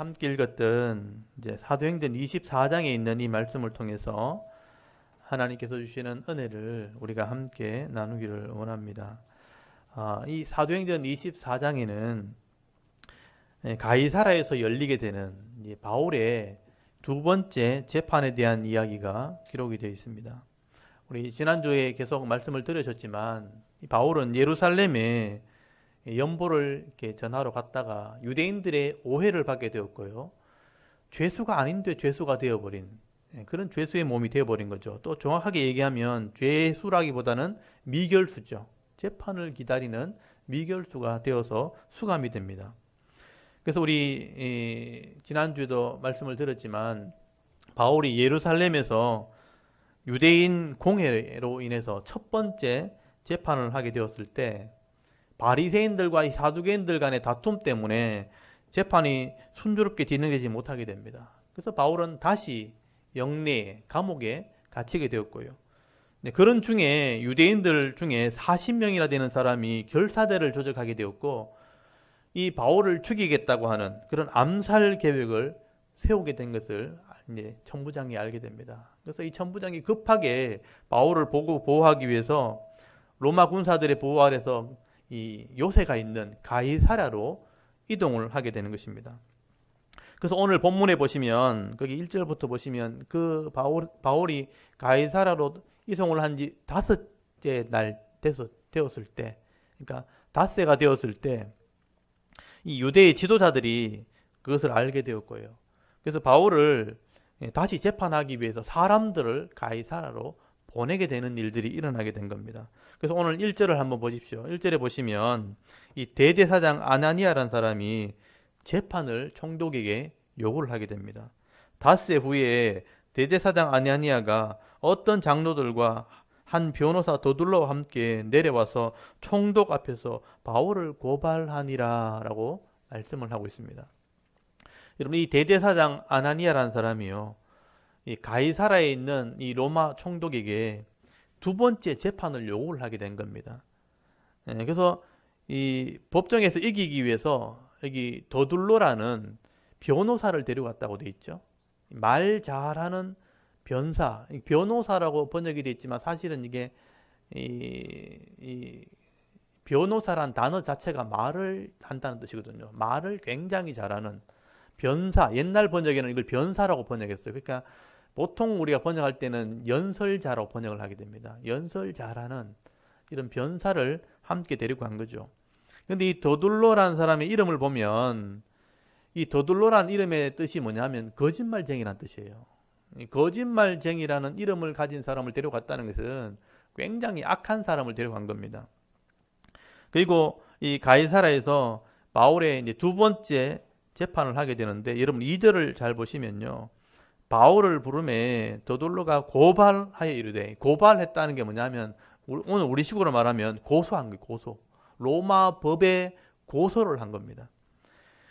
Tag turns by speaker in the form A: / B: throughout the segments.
A: 함께 읽었던 이제 사도행전 24장에 있는 이 말씀을 통해서 하나님께서 주시는 은혜를 우리가 함께 나누기를 원합니다. 이 사도행전 24장에는 가이사라에서 열리게 되는 바울의 두 번째 재판에 대한 이야기가 기록이 되어 있습니다. 우리 지난주에 계속 말씀을 드렸지만 바울은 예루살렘에 연보를 이렇게 전하러 갔다가 유대인들의 오해를 받게 되었고요. 죄수가 아닌데 죄수가 되어버린 그런 죄수의 몸이 되어버린 거죠. 또 정확하게 얘기하면 죄수라기보다는 미결수죠. 재판을 기다리는 미결수가 되어서 수감이 됩니다. 그래서 우리 지난주에도 말씀을 드렸지만 바울이 예루살렘에서 유대인 공회로 인해서 첫 번째 재판을 하게 되었을 때 바리새인들과 이 사두개인들 간의 다툼 때문에 재판이 순조롭게 진행되지 못하게 됩니다. 그래서 바울은 다시 영내 감옥에 갇히게 되었고요. 그런 중에 유대인들 중에 40명이나 되는 사람이 결사대를 조직하게 되었고 이 바울을 죽이겠다고 하는 그런 암살 계획을 세우게 된 것을 이제 천부장이 알게 됩니다. 그래서 이 천부장이 급하게 바울을 보호하기 위해서 로마 군사들의 보호 아래서 이 요새가 있는 가이사랴로 이동을 하게 되는 것입니다. 그래서 오늘 본문에 보시면 거기 1절부터 보시면 그 바울이 가이사랴로 이송을 한 지 5째 날 되었을 때, 그러니까 닷새가 되었을 때 이 유대의 지도자들이 그것을 알게 되었고요. 그래서 바울을 다시 재판하기 위해서 사람들을 가이사랴로 보내게 되는 일들이 일어나게 된 겁니다. 그래서 오늘 1절을 한번 보십시오. 1절에 보시면 이 대제사장 아나니아라는 사람이 재판을 총독에게 요구를 하게 됩니다. 닷새 후에 대제사장 아나니아가 어떤 장로들과 한 변호사 더둘러와 함께 내려와서 총독 앞에서 바울을 고발하니라 라고 말씀을 하고 있습니다. 여러분, 이 대제사장 아나니아라는 사람이요, 이 가이사라에 있는 이 로마 총독에게 두 번째 재판을 요구를 하게 된 겁니다. 그래서 이 법정에서 이기기 위해서 여기 더둘로라는 변호사를 데려갔다고 돼 있죠. 말 잘하는 변사, 변호사라고 번역이 돼 있지만 사실은 이게 이 변호사란 단어 자체가 말을 한다는 뜻이거든요. 말을 굉장히 잘하는 변사, 옛날 번역에는 이걸 변사라고 번역했어요. 그러니까 보통 우리가 번역할 때는 연설자라고 번역을 하게 됩니다. 연설 잘하는 이런 변사를 함께 데리고 간 거죠. 그런데 이 더둘로라는 사람의 이름을 보면 이 더둘로라는 이름의 뜻이 뭐냐면 거짓말쟁이라는 뜻이에요. 거짓말쟁이라는 이름을 가진 사람을 데려갔다는 것은 굉장히 악한 사람을 데려간 겁니다. 그리고 이 가이사라에서 바울의 이제 두 번째 재판을 하게 되는데, 여러분 2절을 잘 보시면요, 바울을 부르매 더둘로가 고발하여 이르되, 고발했다는 게 뭐냐면 오늘 우리식으로 말하면 고소한 거예요. 고소. 로마 법에 고소를 한 겁니다.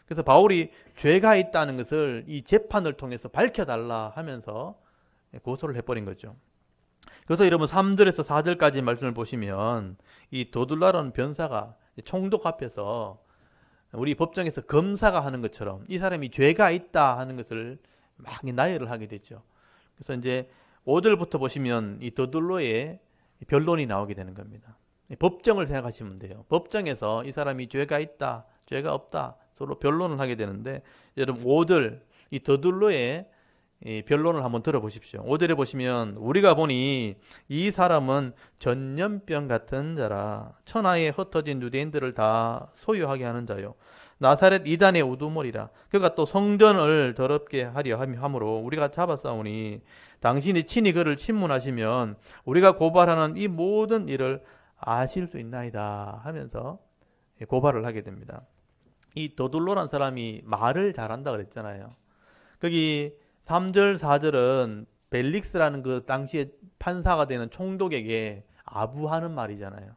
A: 그래서 바울이 죄가 있다는 것을 이 재판을 통해서 밝혀달라 하면서 고소를 해버린 거죠. 그래서 여러분 3절에서 4절까지 말씀을 보시면 이 더둘라라는 변사가 총독 앞에서 우리 법정에서 검사가 하는 것처럼 이 사람이 죄가 있다 하는 것을 막 나열을 하게 되죠. 그래서 이제 5절부터 보시면 이 더둘로의 변론이 나오게 되는 겁니다. 법정을 생각하시면 돼요. 법정에서 이 사람이 죄가 있다, 죄가 없다 서로 변론을 하게 되는데, 여러분 5절 이 더둘로의 변론을 한번 들어보십시오. 5절에 보시면 우리가 보니 이 사람은 전염병 같은 자라, 천하에 흩어진 유대인들을 다 소유하게 하는 자요, 나사렛 이단의 우두머리라. 그가 또 성전을 더럽게 하려 함으로 우리가 잡아싸우니 당신이 친히 그를 친문하시면 우리가 고발하는 이 모든 일을 아실 수 있나이다 하면서 고발을 하게 됩니다. 이 더둘로란 사람이 말을 잘한다 그랬잖아요. 거기 3절 4절은 벨릭스라는 그 당시에 판사가 되는 총독에게 아부하는 말이잖아요.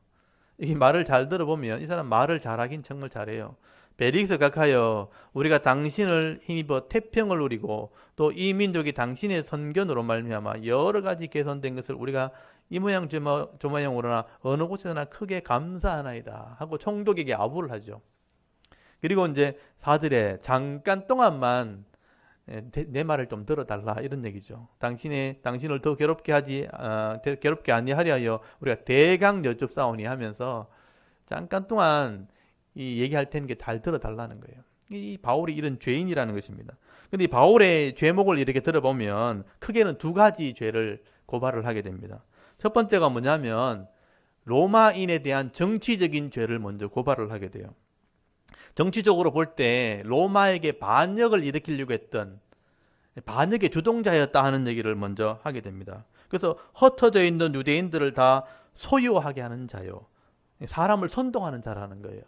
A: 이 말을 잘 들어보면 이 사람 말을 잘하긴 정말 잘해요. 벨릭스 각하여 우리가 당신을 힘입어 태평을 누리고 또 이 민족이 당신의 선견으로 말미암아 여러 가지 개선된 것을 우리가 이 모양 저 모양으로나 어느 곳에서나 크게 감사하나이다 하고 총독에게 아부를 하죠. 그리고 이제 4절에 잠깐 동안만 내 말을 좀 들어달라 이런 얘기죠. 당신을 더 괴롭게 아니하려 우리가 대강 여쭙사오니 하면서 잠깐 동안 이 얘기할 테니까 잘 들어달라는 거예요. 이 바울이 이런 죄인이라는 것입니다. 근데 이 바울의 죄목을 이렇게 들어보면 크게는 두 가지 죄를 고발을 하게 됩니다. 첫 번째가 뭐냐면 로마인에 대한 정치적인 죄를 먼저 고발을 하게 돼요. 정치적으로 볼 때 로마에게 반역을 일으키려고 했던 반역의 주동자였다 하는 얘기를 먼저 하게 됩니다. 그래서 흩어져 있는 유대인들을 다 소유하게 하는 자요. 사람을 선동하는 자라는 거예요.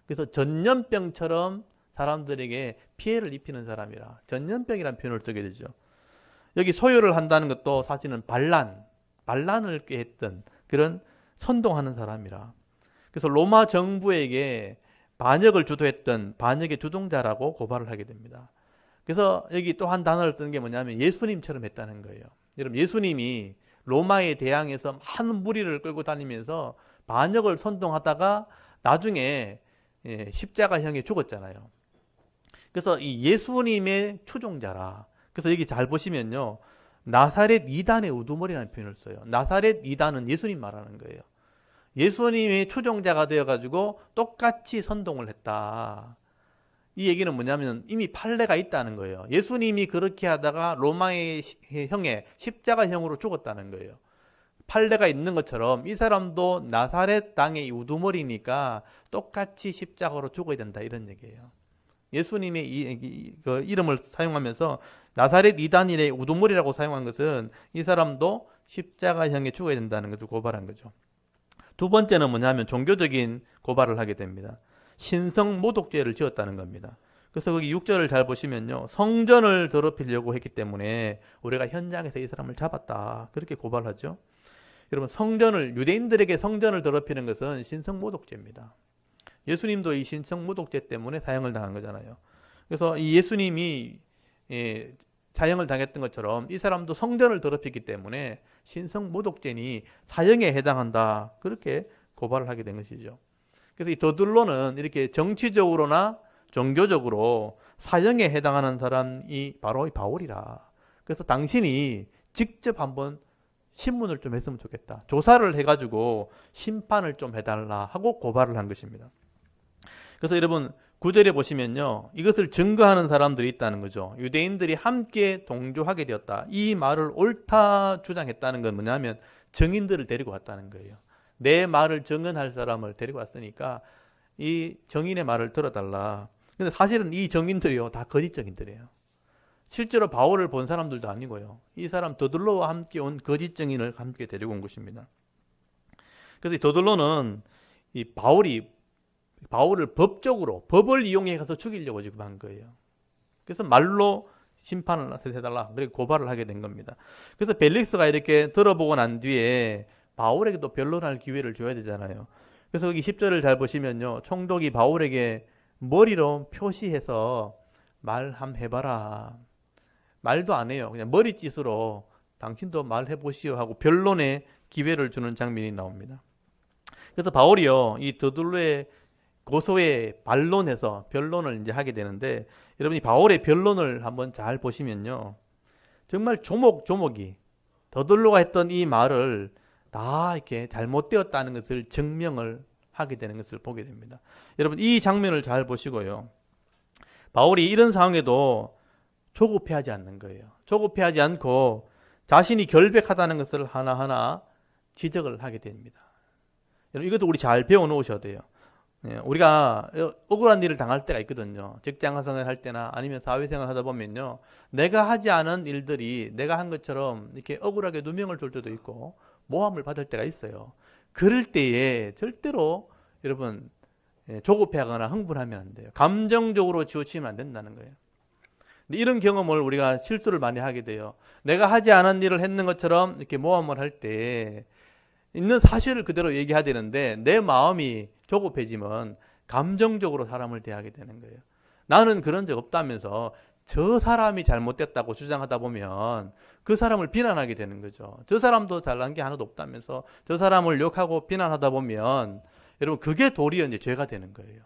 A: 그래서 전염병처럼 사람들에게 피해를 입히는 사람이라 전염병이라는 표현을 쓰게 되죠. 여기 소유를 한다는 것도 사실은 반란을 꾀했던 그런 선동하는 사람이라. 그래서 로마 정부에게 반역을 주도했던 반역의 주동자라고 고발을 하게 됩니다. 그래서 여기 또 한 단어를 쓰는 게 뭐냐면 예수님처럼 했다는 거예요. 여러분 예수님이 로마에 대항해서 많은 무리를 끌고 다니면서 반역을 선동하다가 나중에 십자가형에 죽었잖아요. 그래서 이 예수님의 추종자라. 그래서 여기 잘 보시면요. 나사렛 이단의 우두머리라는 표현을 써요. 나사렛 이단은 예수님 말하는 거예요. 예수님의 추종자가 되어가지고 똑같이 선동을 했다. 이 얘기는 뭐냐면 이미 판례가 있다는 거예요. 예수님이 그렇게 하다가 로마의 형에 십자가형으로 죽었다는 거예요. 판례가 있는 것처럼 이 사람도 나사렛 땅의 우두머리니까 똑같이 십자가로 죽어야 된다 이런 얘기예요. 예수님의 그 이름을 사용하면서 나사렛 이단인의 우두머리라고 사용한 것은 이 사람도 십자가형에 죽어야 된다는 것을 고발한 거죠. 두 번째는 뭐냐면 종교적인 고발을 하게 됩니다. 신성 모독죄를 지었다는 겁니다. 그래서 거기 6절을 잘 보시면요. 성전을 더럽히려고 했기 때문에 우리가 현장에서 이 사람을 잡았다. 그렇게 고발하죠. 여러분 유대인들에게 성전을 더럽히는 것은 신성 모독죄입니다. 예수님도 이 신성 모독죄 때문에 사형을 당한 거잖아요. 그래서 이 예수님이 사형을 당했던 것처럼 이 사람도 성전을 더럽히기 때문에 신성 모독죄니 사형에 해당한다. 그렇게 고발을 하게 된 것이죠. 그래서 이 더들로는 이렇게 정치적으로나 종교적으로 사형에 해당하는 사람이 바로 이 바울이라. 그래서 당신이 직접 한번 신문을 좀 했으면 좋겠다. 조사를 해가지고 심판을 좀 해달라 하고 고발을 한 것입니다. 그래서 여러분 9절에 보시면요. 이것을 증거하는 사람들이 있다는 거죠. 유대인들이 함께 동조하게 되었다. 이 말을 옳다 주장했다는 건 뭐냐면 증인들을 데리고 왔다는 거예요. 내 말을 증언할 사람을 데리고 왔으니까 이 증인의 말을 들어달라. 근데 사실은 이 증인들이요. 다 거짓 증인들이에요. 실제로 바울을 본 사람들도 아니고요. 이 사람 더들로와 함께 온 거짓 증인을 함께 데리고 온 것입니다. 그래서 이 더들로는 이 바울을 법을 이용해 가서 죽이려고 지금 한 거예요. 그래서 말로 심판을 해달라. 그렇게 고발을 하게 된 겁니다. 그래서 벨릭스가 이렇게 들어보고 난 뒤에 바울에게 또 변론할 기회를 줘야 되잖아요. 그래서 여기 10절을 잘 보시면요. 총독이 바울에게 머리로 표시해서 말 한번 해봐라. 말도 안 해요. 그냥 머리짓으로 당신도 말해보시오 하고 변론의 기회를 주는 장면이 나옵니다. 그래서 바울이요. 이 더둘로의 고소에 반론해서 변론을 이제 하게 되는데 여러분이 바울의 변론을 한번 잘 보시면요. 정말 조목조목이 더둘로가 했던 이 말을 다 이렇게 잘못되었다는 것을 증명을 하게 되는 것을 보게 됩니다. 여러분 이 장면을 잘 보시고요. 바울이 이런 상황에도 조급해하지 않는 거예요. 조급해하지 않고 자신이 결백하다는 것을 하나하나 지적을 하게 됩니다. 여러분 이것도 우리 잘 배워놓으셔야 돼요. 우리가 억울한 일을 당할 때가 있거든요. 직장생활 할 때나 아니면 사회생활 하다 보면요. 내가 하지 않은 일들이 내가 한 것처럼 이렇게 억울하게 누명을 줄 때도 있고 모함을 받을 때가 있어요. 그럴 때에 절대로 여러분 조급해하거나 흥분하면 안 돼요. 감정적으로 치우치면 안 된다는 거예요. 근데 이런 경험을 우리가 실수를 많이 하게 돼요. 내가 하지 않은 일을 했는 것처럼 이렇게 모함을 할 때 있는 사실을 그대로 얘기해야 되는데 내 마음이 조급해지면 감정적으로 사람을 대하게 되는 거예요. 나는 그런 적 없다면서 저 사람이 잘못됐다고 주장하다 보면 그 사람을 비난하게 되는 거죠. 저 사람도 잘난 게 하나도 없다면서 저 사람을 욕하고 비난하다 보면 여러분 그게 도리어 이제 죄가 되는 거예요.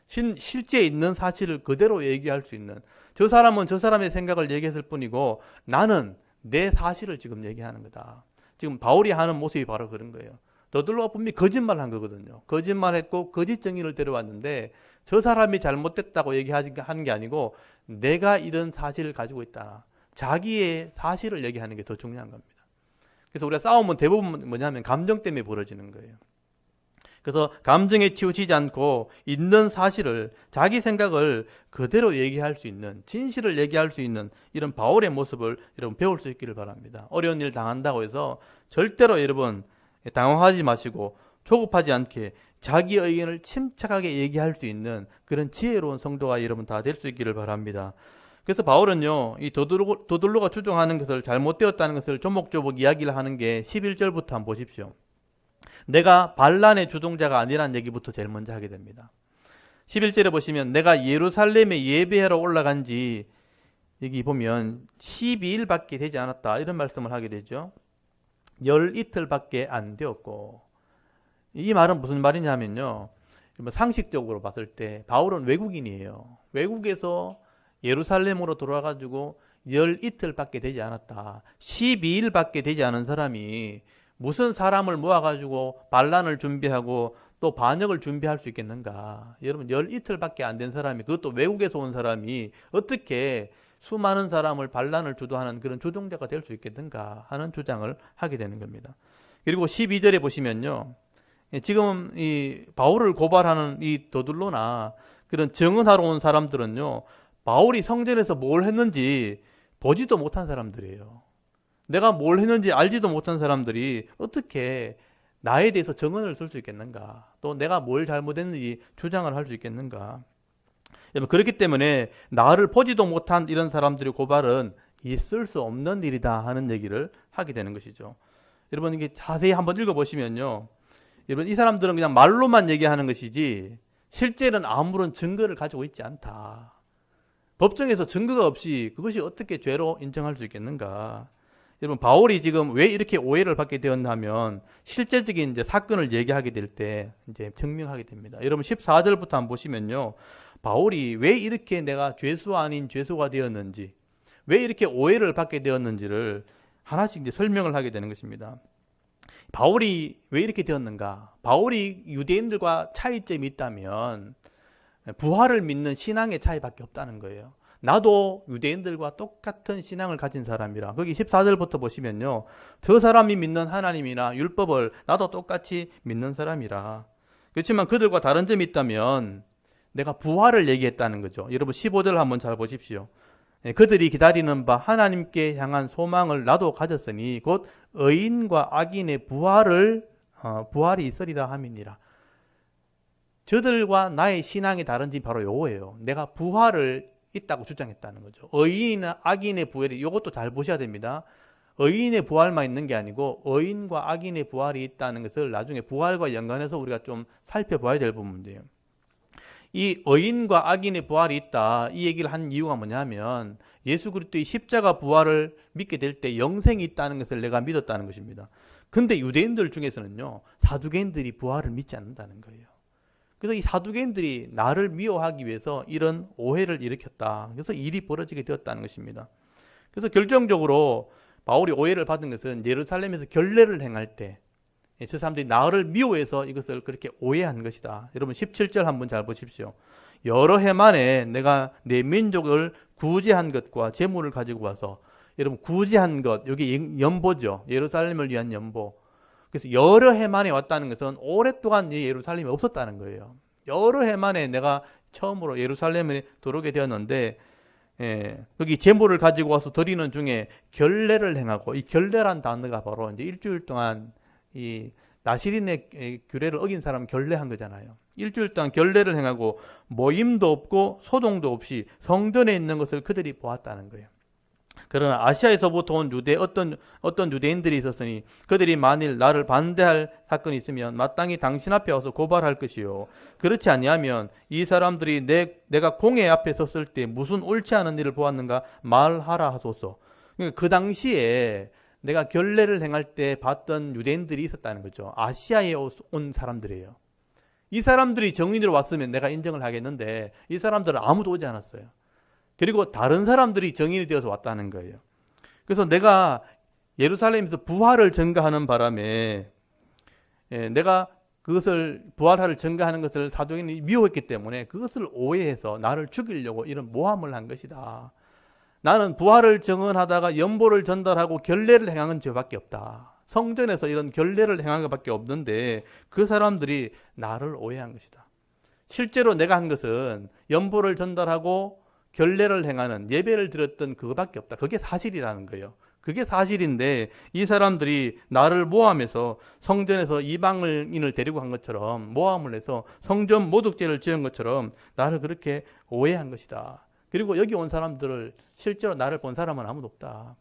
A: 실제 있는 사실을 그대로 얘기할 수 있는, 저 사람은 저 사람의 생각을 얘기했을 뿐이고 나는 내 사실을 지금 얘기하는 거다. 지금 바울이 하는 모습이 바로 그런 거예요. 더들로가 분명히 거짓말한 거거든요. 거짓말했고 거짓 정의를 데려왔는데 저 사람이 잘못됐다고 얘기하는 게 아니고 내가 이런 사실을 가지고 있다. 자기의 사실을 얘기하는 게 더 중요한 겁니다. 그래서 우리가 싸움은 대부분 뭐냐면 감정 때문에 벌어지는 거예요. 그래서 감정에 치우치지 않고 있는 사실을, 자기 생각을 그대로 얘기할 수 있는, 진실을 얘기할 수 있는 이런 바울의 모습을 여러분 배울 수 있기를 바랍니다. 어려운 일 당한다고 해서 절대로 여러분 당황하지 마시고 조급하지 않게 자기 의견을 침착하게 얘기할 수 있는 그런 지혜로운 성도가 여러분 다 될 수 있기를 바랍니다. 그래서 바울은요, 이 더둘로가 주장하는 것을 잘못되었다는 것을 조목조목 이야기를 하는 게 11절부터 한번 보십시오. 내가 반란의 주동자가 아니라는 얘기부터 제일 먼저 하게 됩니다. 11절에 보시면 내가 예루살렘에 예배하러 올라간 지 여기 보면 12일밖에 되지 않았다 이런 말씀을 하게 되죠. 열 이틀밖에 안 되었고, 이 말은 무슨 말이냐면요, 상식적으로 봤을 때 바울은 외국인이에요. 외국에서 예루살렘으로 돌아가지고 열 이틀밖에 되지 않았다. 12일밖에 되지 않은 사람이 무슨 사람을 모아가지고 반란을 준비하고 또 반역을 준비할 수 있겠는가. 여러분, 열 이틀밖에 안 된 사람이, 그것도 외국에서 온 사람이 어떻게 수많은 사람을 반란을 주도하는 그런 주동자가 될 수 있겠는가 하는 주장을 하게 되는 겁니다. 그리고 12절에 보시면요, 지금 이 바울을 고발하는 이 더둘로나 그런 증언하러 온 사람들은요, 바울이 성전에서 뭘 했는지 보지도 못한 사람들이에요. 내가 뭘 했는지 알지도 못한 사람들이 어떻게 나에 대해서 증언을 쓸 수 있겠는가, 또 내가 뭘 잘못했는지 주장을 할 수 있겠는가. 그렇기 때문에 나를 보지도 못한 이런 사람들의 고발은 있을 수 없는 일이다 하는 얘기를 하게 되는 것이죠. 여러분, 이게 자세히 한번 읽어보시면요, 여러분, 이 사람들은 그냥 말로만 얘기하는 것이지 실제는 아무런 증거를 가지고 있지 않다. 법정에서 증거가 없이 그것이 어떻게 죄로 인정할 수 있겠는가. 여러분, 바울이 지금 왜 이렇게 오해를 받게 되었나 하면 실제적인 이제 사건을 얘기하게 될 때 이제 증명하게 됩니다. 여러분, 14절부터 한번 보시면요, 바울이 왜 이렇게 내가 죄수 아닌 죄수가 되었는지, 왜 이렇게 오해를 받게 되었는지를 하나씩 이제 설명을 하게 되는 것입니다. 바울이 왜 이렇게 되었는가? 바울이 유대인들과 차이점이 있다면 부활을 믿는 신앙의 차이밖에 없다는 거예요. 나도 유대인들과 똑같은 신앙을 가진 사람이라. 거기 14절부터 보시면요, 저 사람이 믿는 하나님이나 율법을 나도 똑같이 믿는 사람이라. 그렇지만 그들과 다른 점이 있다면 내가 부활을 얘기했다는 거죠. 여러분, 15절 한번 잘 보십시오. 그들이 기다리는 바 하나님께 향한 소망을 나도 가졌으니 곧 의인과 악인의 부활이 있으리라 함이니라. 저들과 나의 신앙이 다른 점이 바로 요거예요. 내가 부활을 있다고 주장했다는 거죠. 의인이나 악인의 부활이, 이것도 잘 보셔야 됩니다. 의인의 부활만 있는 게 아니고 의인과 악인의 부활이 있다는 것을 나중에 부활과 연관해서 우리가 좀 살펴봐야 될 부분인데요. 이 의인과 악인의 부활이 있다, 이 얘기를 한 이유가 뭐냐면 예수 그리스도의 십자가 부활을 믿게 될 때 영생이 있다는 것을 내가 믿었다는 것입니다. 근데 유대인들 중에서는요, 사두개인들이 부활을 믿지 않는다는 거예요. 그래서 이 사두개인들이 나를 미워하기 위해서 이런 오해를 일으켰다. 그래서 일이 벌어지게 되었다는 것입니다. 그래서 결정적으로 바울이 오해를 받은 것은 예루살렘에서 결례를 행할 때 저 사람들이 나를 미워해서 이것을 그렇게 오해한 것이다. 여러분, 17절 한번 잘 보십시오. 여러 해 만에 내가 내 민족을 구제한 것과 재물을 가지고 와서, 여러분, 구제한 것, 여기 연보죠. 예루살렘을 위한 연보. 그래서 여러 해 만에 왔다는 것은 오랫동안 예루살렘이 없었다는 거예요. 여러 해 만에 내가 처음으로 예루살렘에 들어오게 되었는데, 여기 제물을 가지고 와서 드리는 중에 결례를 행하고, 이 결례란 단어가 바로 이제 일주일 동안 이 나시린의 규례를 어긴 사람 결례한 거잖아요. 일주일 동안 결례를 행하고 모임도 없고 소동도 없이 성전에 있는 것을 그들이 보았다는 거예요. 그러나 아시아에서부터 온 어떤 유대인들이 있었으니 그들이 만일 나를 반대할 사건이 있으면 마땅히 당신 앞에 와서 고발할 것이요, 그렇지 아니하면 이 사람들이 내가 공회 앞에 섰을 때 무슨 옳지 않은 일을 보았는가 말하라 하소서. 그러니까 그 당시에 내가 결례를 행할 때 봤던 유대인들이 있었다는 거죠. 아시아에 온 사람들이에요. 이 사람들이 정인으로 왔으면 내가 인정을 하겠는데 이 사람들은 아무도 오지 않았어요. 그리고 다른 사람들이 정인이 되어서 왔다는 거예요. 그래서 내가 예루살렘에서 부활을 전가하는 바람에 내가 그것을 부활을 전가하는 것을 사도행전이 미워했기 때문에 그것을 오해해서 나를 죽이려고 이런 모함을 한 것이다. 나는 부활을 증언하다가 연보를 전달하고 결례를 행한 죄밖에 없다. 성전에서 이런 결례를 행한 것밖에 없는데 그 사람들이 나를 오해한 것이다. 실제로 내가 한 것은 연보를 전달하고 결례를 행하는 예배를 드렸던 그거밖에 없다. 그게 사실이라는 거예요. 그게 사실인데 이 사람들이 나를 모함해서 성전에서 이방인을 데리고 간 것처럼 모함을 해서 성전 모독죄를 지은 것처럼 나를 그렇게 오해한 것이다. 그리고 여기 온 사람들을 실제로 나를 본 사람은 아무도 없다.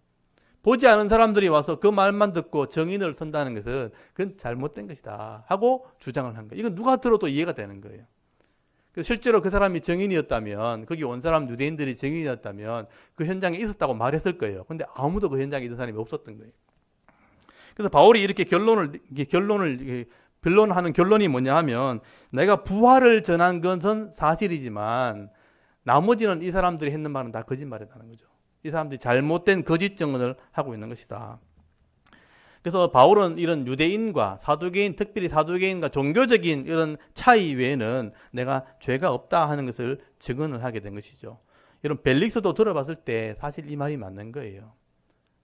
A: 보지 않은 사람들이 와서 그 말만 듣고 정인을 선다는 것은 그건 잘못된 것이다 하고 주장을 한 거예요. 이건 누가 들어도 이해가 되는 거예요. 실제로 그 사람이 정인이었다면, 거기 온 사람 유대인들이 정인이었다면 그 현장에 있었다고 말했을 거예요. 근데 아무도 그 현장에 있는 사람이 없었던 거예요. 그래서 바울이 이렇게 변론하는 결론이 뭐냐 하면, 내가 부활을 전한 것은 사실이지만 나머지는 이 사람들이 했는 말은 다 거짓말이라는 거죠. 이 사람들이 잘못된 거짓 증언을 하고 있는 것이다. 그래서 바울은 이런 유대인과 사두개인, 특별히 사두개인과 종교적인 이런 차이 외에는 내가 죄가 없다 하는 것을 증언을 하게 된 것이죠. 이런 벨릭스도 들어봤을 때 사실 이 말이 맞는 거예요.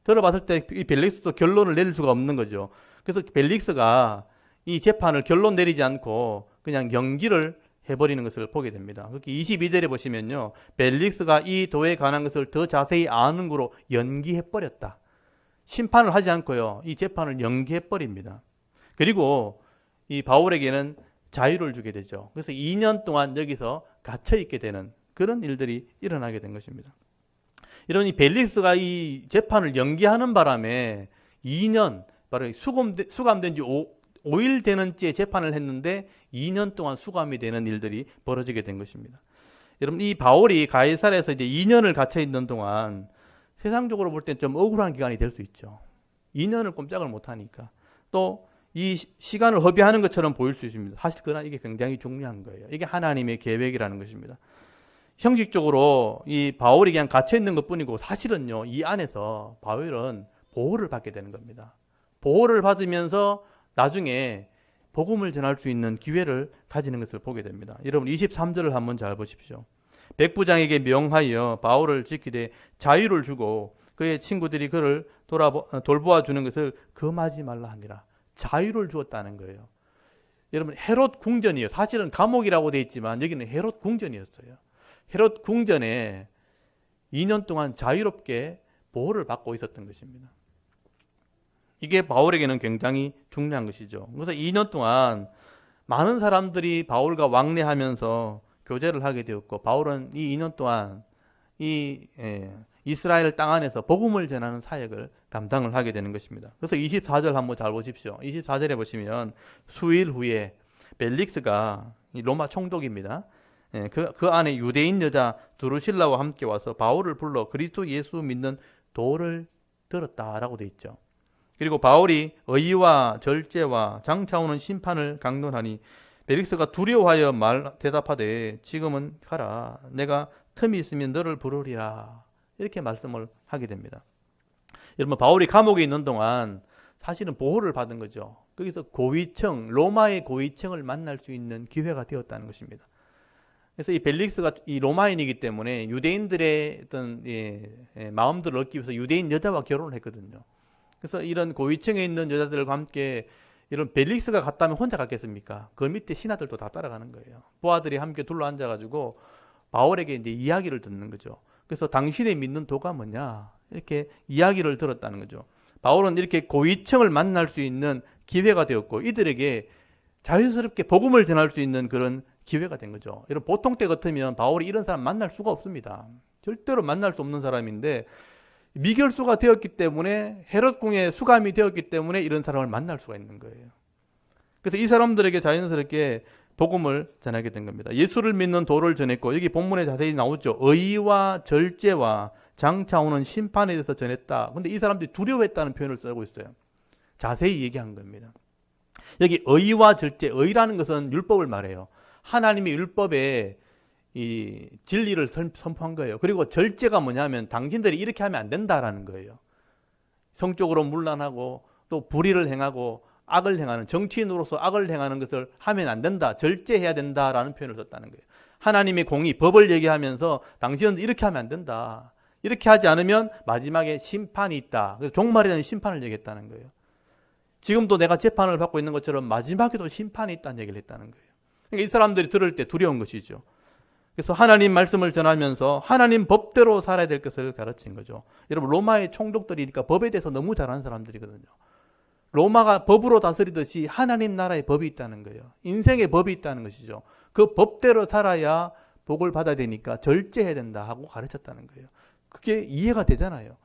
A: 들어봤을 때 이 벨릭스도 결론을 내릴 수가 없는 거죠. 그래서 벨릭스가 이 재판을 결론 내리지 않고 그냥 연기를 해버리는 것을 보게 됩니다. 그렇게 22절에 보시면요, 벨릭스가 이 도에 관한 것을 더 자세히 아는 거로 연기해버렸다. 심판을 하지 않고요, 이 재판을 연기해버립니다. 그리고 이 바울에게는 자유를 주게 되죠. 그래서 2년 동안 여기서 갇혀있게 되는 그런 일들이 일어나게 된 것입니다. 이런 이 벨릭스가 이 재판을 연기하는 바람에 2년, 바로 수감된 지 5일 되는 째 재판을 했는데 2년 동안 수감이 되는 일들이 벌어지게 된 것입니다. 여러분, 이 바울이 가이사랴에서 이제 2년을 갇혀 있는 동안 세상적으로 볼 땐 좀 억울한 기간이 될 수 있죠. 2년을 꼼짝을 못 하니까. 또 이 시간을 허비하는 것처럼 보일 수 있습니다. 사실 그러나 이게 굉장히 중요한 거예요. 이게 하나님의 계획이라는 것입니다. 형식적으로 이 바울이 그냥 갇혀 있는 것뿐이고 사실은요, 이 안에서 바울은 보호를 받게 되는 겁니다. 보호를 받으면서 나중에 복음을 전할 수 있는 기회를 가지는 것을 보게 됩니다. 여러분 23절을 한번 잘 보십시오. 백부장에게 명하여 바울을 지키되 자유를 주고 그의 친구들이 그를 돌보아 주는 것을 금하지 말라 하니라. 자유를 주었다는 거예요. 여러분 헤롯 궁전이에요. 사실은 감옥이라고 되어 있지만 여기는 헤롯 궁전이었어요. 헤롯 궁전에 2년 동안 자유롭게 보호를 받고 있었던 것입니다. 이게 바울에게는 굉장히 중요한 것이죠. 그래서 2년 동안 많은 사람들이 바울과 왕래하면서 교제를 하게 되었고, 바울은 이 2년 동안 이 이스라엘 땅 안에서 복음을 전하는 사역을 감당을 하게 되는 것입니다. 그래서 24절 한번 잘 보십시오. 24절에 보시면 수일 후에 벨릭스가 로마 총독입니다. 그 안에 유대인 여자 두루실라와 함께 와서 바울을 불러 그리스도 예수 믿는 도를 들었다라고 되어 있죠. 그리고 바울이 의와 절제와 장차오는 심판을 강론하니 벨릭스가 두려워하여 대답하되 지금은 가라. 내가 틈이 있으면 너를 부르리라. 이렇게 말씀을 하게 됩니다. 여러분 바울이 감옥에 있는 동안 사실은 보호를 받은 거죠. 거기서 고위층, 로마의 고위층을 만날 수 있는 기회가 되었다는 것입니다. 그래서 이 벨릭스가 이 로마인이기 때문에 유대인들의 어떤 마음들을 얻기 위해서 유대인 여자와 결혼을 했거든요. 그래서 이런 고위층에 있는 여자들과 함께 이런 벨릭스가 갔다면 혼자 갔겠습니까? 그 밑에 신하들도 다 따라가는 거예요. 부하들이 함께 둘러앉아가지고 바울에게 이제 이야기를 듣는 거죠. 그래서 당신의 믿는 도가 뭐냐? 이렇게 이야기를 들었다는 거죠. 바울은 이렇게 고위층을 만날 수 있는 기회가 되었고 이들에게 자연스럽게 복음을 전할 수 있는 그런 기회가 된 거죠. 여러분 보통 때 같으면 바울이 이런 사람 만날 수가 없습니다. 절대로 만날 수 없는 사람인데 미결수가 되었기 때문에 헤롯 궁에 수감이 되었기 때문에 이런 사람을 만날 수가 있는 거예요. 그래서 이 사람들에게 자연스럽게 복음을 전하게 된 겁니다. 예수를 믿는 도를 전했고 여기 본문에 자세히 나오죠. 의와 절제와 장차 오는 심판에 대해서 전했다. 근데 이 사람들이 두려워했다는 표현을 쓰고 있어요. 자세히 얘기한 겁니다. 여기 의와 절제, 의라는 것은 율법을 말해요. 하나님의 율법에 이 진리를 선포한 거예요. 그리고 절제가 뭐냐면 당신들이 이렇게 하면 안 된다라는 거예요. 성적으로 문란하고 또 불의를 행하고 악을 행하는, 정치인으로서 악을 행하는 것을 하면 안 된다, 절제해야 된다라는 표현을 썼다는 거예요. 하나님의 공의, 법을 얘기하면서 당신은 이렇게 하면 안 된다, 이렇게 하지 않으면 마지막에 심판이 있다. 그래서 종말에 대한 심판을 얘기했다는 거예요. 지금도 내가 재판을 받고 있는 것처럼 마지막에도 심판이 있다는 얘기를 했다는 거예요. 그러니까 이 사람들이 들을 때 두려운 것이죠. 그래서 하나님 말씀을 전하면서 하나님 법대로 살아야 될 것을 가르친 거죠. 여러분, 로마의 총독들이니까 법에 대해서 너무 잘하는 사람들이거든요. 로마가 법으로 다스리듯이 하나님 나라의 법이 있다는 거예요. 인생의 법이 있다는 것이죠. 그 법대로 살아야 복을 받아야 되니까 절제해야 된다 하고 가르쳤다는 거예요. 그게 이해가 되잖아요.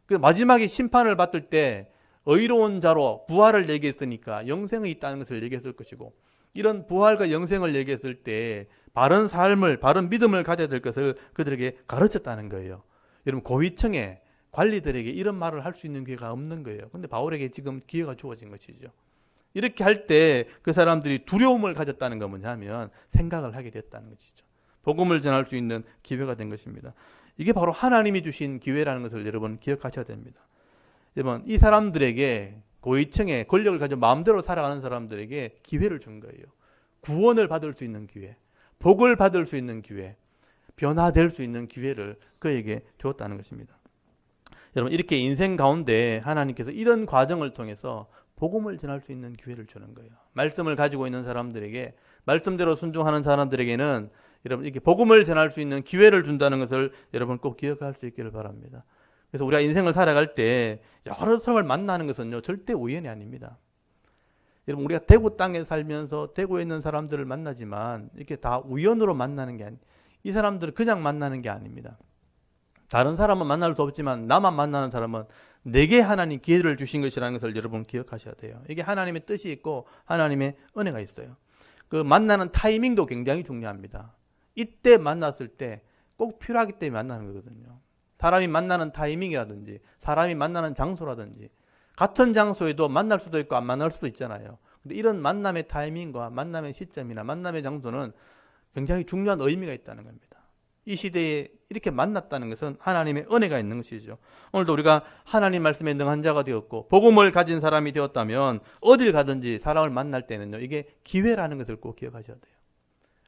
A: 그 마지막에 심판을 받을 때 의로운 자로 부활을 얘기했으니까 영생이 있다는 것을 얘기했을 것이고, 이런 부활과 영생을 얘기했을 때 바른 삶을, 바른 믿음을 가져야 될 것을 그들에게 가르쳤다는 거예요. 여러분, 고위층의 관리들에게 이런 말을 할 수 있는 기회가 없는 거예요. 근데 바울에게 지금 기회가 주어진 것이죠. 이렇게 할 때 그 사람들이 두려움을 가졌다는 건 뭐냐면 생각을 하게 됐다는 것이죠. 복음을 전할 수 있는 기회가 된 것입니다. 이게 바로 하나님이 주신 기회라는 것을 여러분 기억하셔야 됩니다. 여러분, 이 사람들에게, 고위층의 권력을 가지고 마음대로 살아가는 사람들에게 기회를 준 거예요. 구원을 받을 수 있는 기회, 복을 받을 수 있는 기회, 변화될 수 있는 기회를 그에게 주었다는 것입니다. 여러분, 이렇게 인생 가운데 하나님께서 이런 과정을 통해서 복음을 전할 수 있는 기회를 주는 거예요. 말씀을 가지고 있는 사람들에게, 말씀대로 순종하는 사람들에게는 여러분, 이렇게 복음을 전할 수 있는 기회를 준다는 것을 여러분 꼭 기억할 수 있기를 바랍니다. 그래서 우리가 인생을 살아갈 때 여러 사람을 만나는 것은요, 절대 우연이 아닙니다. 여러분, 우리가 대구 땅에 살면서 대구에 있는 사람들을 만나지만 이렇게 다 우연으로 만나는 게 아니에요. 이 사람들을 그냥 만나는 게 아닙니다. 다른 사람은 만날 수 없지만 나만 만나는 사람은 내게 하나님 기회를 주신 것이라는 것을 여러분 기억하셔야 돼요. 이게 하나님의 뜻이 있고 하나님의 은혜가 있어요. 그 만나는 타이밍도 굉장히 중요합니다. 이때 만났을 때 꼭 필요하기 때문에 만나는 거거든요. 사람이 만나는 타이밍이라든지 사람이 만나는 장소라든지, 같은 장소에도 만날 수도 있고 안 만날 수도 있잖아요. 근데 이런 만남의 타이밍과 만남의 시점이나 만남의 장소는 굉장히 중요한 의미가 있다는 겁니다. 이 시대에 이렇게 만났다는 것은 하나님의 은혜가 있는 것이죠. 오늘도 우리가 하나님 말씀에 능한 자가 되었고 복음을 가진 사람이 되었다면 어딜 가든지 사람을 만날 때는요, 이게 기회라는 것을 꼭 기억하셔야 돼요.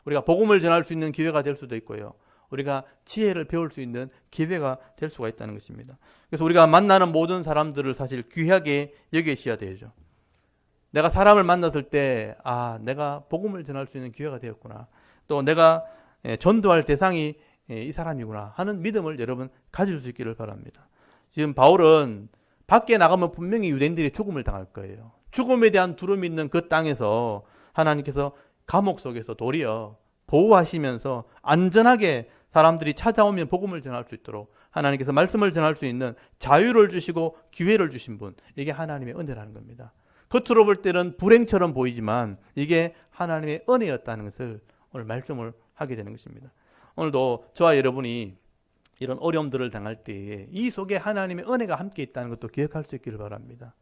A: 우리가 복음을 전할 수 있는 기회가 될 수도 있고요, 우리가 지혜를 배울 수 있는 기회가 될 수가 있다는 것입니다. 그래서 우리가 만나는 모든 사람들을 사실 귀하게 여기셔야 되죠. 내가 사람을 만났을 때, 아, 내가 복음을 전할 수 있는 기회가 되었구나, 또 내가 전도할 대상이 이 사람이구나 하는 믿음을 여러분 가질 수 있기를 바랍니다. 지금 바울은 밖에 나가면 분명히 유대인들이 죽음을 당할 거예요. 죽음에 대한 두려움이 있는 그 땅에서 하나님께서 감옥 속에서 도리어 보호하시면서 안전하게 사람들이 찾아오면 복음을 전할 수 있도록 하나님께서 말씀을 전할 수 있는 자유를 주시고 기회를 주신 분, 이게 하나님의 은혜라는 겁니다. 겉으로 볼 때는 불행처럼 보이지만 이게 하나님의 은혜였다는 것을 오늘 말씀을 하게 되는 것입니다. 오늘도 저와 여러분이 이런 어려움들을 당할 때에 이 속에 하나님의 은혜가 함께 있다는 것도 기억할 수 있기를 바랍니다.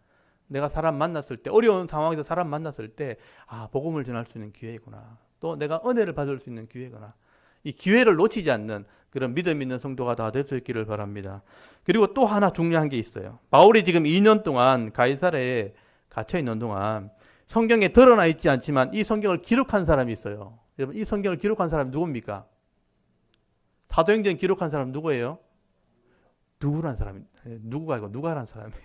A: 내가 사람 만났을 때, 어려운 상황에서 사람 만났을 때, 아, 복음을 전할 수 있는 기회구나, 또 내가 은혜를 받을 수 있는 기회구나, 이 기회를 놓치지 않는 그런 믿음 있는 성도가 다 될 수 있기를 바랍니다. 그리고 또 하나 중요한 게 있어요. 바울이 지금 2년 동안 가이사랴에 갇혀 있는 동안 성경에 드러나 있지 않지만 이 성경을 기록한 사람이 있어요. 여러분, 이 성경을 기록한 사람이 누굽니까? 사도행전 기록한 사람 누구예요? 누구란 사람이, 누구가 아니고 누가란 사람이에요.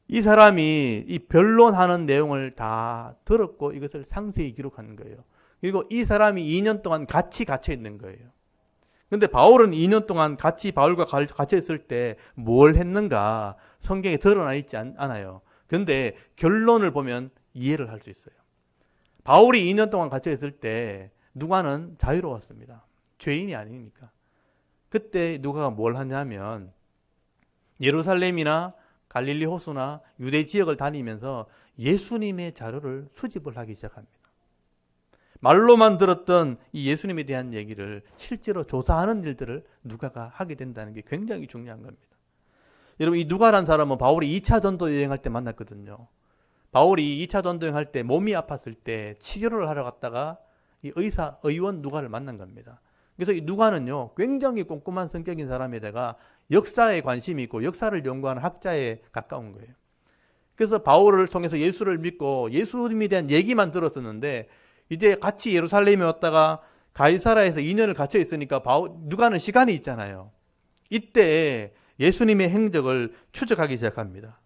A: 이 사람이 이 변론하는 내용을 다 들었고 이것을 상세히 기록하는 거예요. 그리고 이 사람이 2년 동안 같이 갇혀 있는 거예요. 근데 바울은 2년 동안 같이 바울과 갇혀 있을 때 뭘 했는가 성경에 드러나 있지 않아요. 근데 결론을 보면 이해를 할 수 있어요. 바울이 2년 동안 갇혀 있을 때 누가는 자유로웠습니다. 죄인이 아니니까. 그때 누가가 뭘 하냐면 예루살렘이나 갈릴리 호수나 유대 지역을 다니면서 예수님의 자료를 수집을 하기 시작합니다. 말로만 들었던 이 예수님에 대한 얘기를 실제로 조사하는 일들을 누가가 하게 된다는 게 굉장히 중요한 겁니다. 여러분, 이 누가란 사람은 바울이 2차 전도 여행할 때 만났거든요. 바울이 2차 전도행할 때 몸이 아팠을 때 치료를 하러 갔다가 이 의원 누가를 만난 겁니다. 그래서 이 누가는요, 굉장히 꼼꼼한 성격인 사람에다가 역사에 관심이 있고 역사를 연구하는 학자에 가까운 거예요. 그래서 바울을 통해서 예수를 믿고 예수님에 대한 얘기만 들었었는데 이제 같이 예루살렘에 왔다가 가이사라에서 2년을 갇혀 있으니까 누가는 시간이 있잖아요. 이때 예수님의 행적을 추적하기 시작합니다.